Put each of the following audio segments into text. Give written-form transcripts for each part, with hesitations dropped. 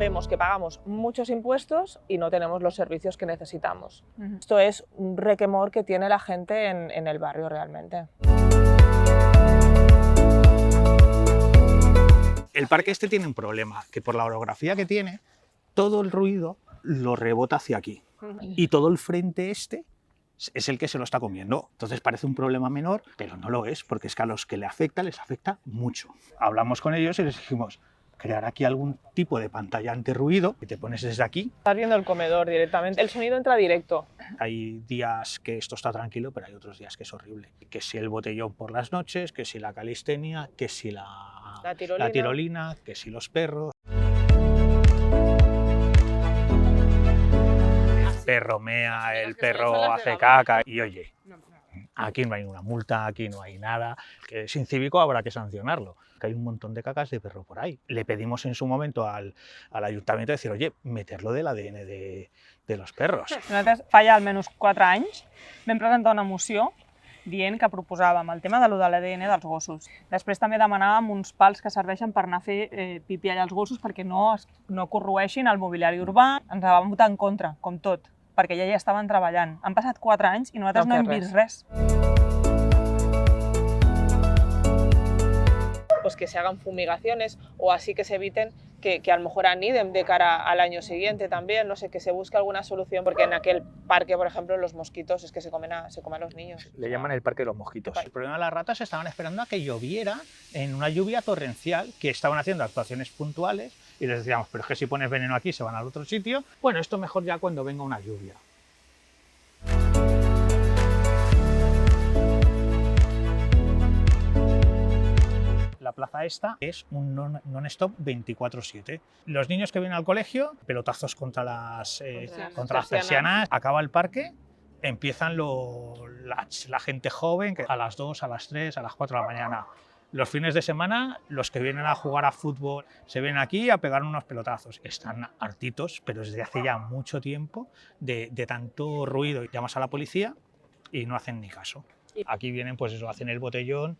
vemos que pagamos muchos impuestos y no tenemos los servicios que necesitamos. Esto es un requemor que tiene la gente en el barrio realmente. El parque este tiene un problema, que por la orografía que tiene, todo el ruido lo rebota hacia aquí. Y todo el frente este es el que se lo está comiendo. Entonces parece un problema menor, pero no lo es, porque es que a los que les afecta mucho. Hablamos con ellos y les dijimos, crear aquí algún tipo de pantalla antirruido, que te pones desde aquí. Estás viendo el comedor directamente, el sonido entra directo. Hay días que esto está tranquilo, pero hay otros días que es horrible. Que si el botellón por las noches, que si la calistenia, que si la tirolina, que si los perros. Perro mea, el perro hace caca y oye, aquí no hay una multa, aquí no hay nada, que es incívico, habrá que sancionarlo, que hay un montón de cacas de perro por ahí. Le pedimos en su momento al ayuntamiento decir, oye, meterlo del ADN de los perros. Nosaltres fa ja almenys 4 anys vam presentar una moció dient que proposàvem el tema de l'ADN dels gossos. Després també demanàvem uns pals que serveixen per anar a fer pipí allà als gossos perquè no corroeixin el mobiliari urbà. Ens vam votar en contra, com tot, perquè ja hi estaven treballant. Han passat 4 anys i nosaltres no hem vist res. Pues que se hagan fumigaciones o así que se eviten que a lo mejor aniden de cara al año siguiente también, no sé, que se busque alguna solución, porque en aquel parque, por ejemplo, los mosquitos es que se comen a los niños. Le llaman el parque de los mosquitos. El problema de las ratas estaban esperando a que lloviera en una lluvia torrencial, que estaban haciendo actuaciones puntuales y les decíamos, pero es que si pones veneno aquí se van al otro sitio. Bueno, esto mejor ya cuando venga una lluvia. La plaza esta es un non-stop 24/7. Los niños que vienen al colegio, pelotazos contra las persianas, acaba el parque, empiezan la gente joven, que a las 2, a las 3, a las 4 de la mañana. Los fines de semana, los que vienen a jugar a fútbol, se ven aquí a pegar unos pelotazos. Están hartitos, pero desde hace ya mucho tiempo, de tanto ruido. Llamas a la policía y no hacen ni caso. Aquí vienen, pues eso, hacen el botellón.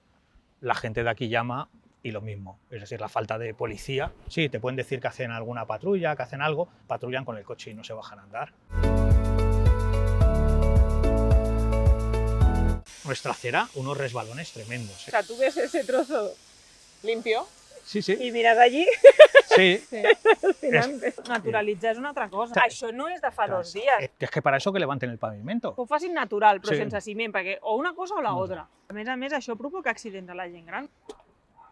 La gente de aquí llama y lo mismo, es decir, la falta de policía. Sí, te pueden decir que hacen alguna patrulla, que hacen algo, patrullan con el coche y no se bajan a andar. Nuestra acera, unos resbalones tremendos. O sea, tú ves ese trozo limpio Sí, sí. I mires allí, Sí. al·lucinante. Naturalitzar és una altra cosa. Això no és de fa 2 dies. Es que para eso que levanten el pavimento. Que ho facin natural, però Sí. sense ciment, perquè o una cosa o la otra. A més, això provoca accidents a la gent gran.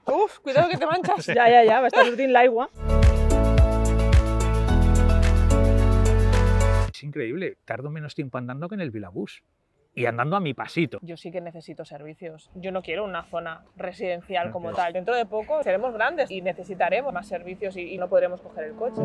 Uf, cuidado que te manchas. Ja, m'està sortint l'aigua. Es increíble, tardo menos tiempo andando que en el Vilabús. Y andando a mi pasito. Yo sí que necesito servicios. Yo no quiero una zona residencial como tal. Dentro de poco seremos grandes y necesitaremos más servicios y no podremos coger el coche.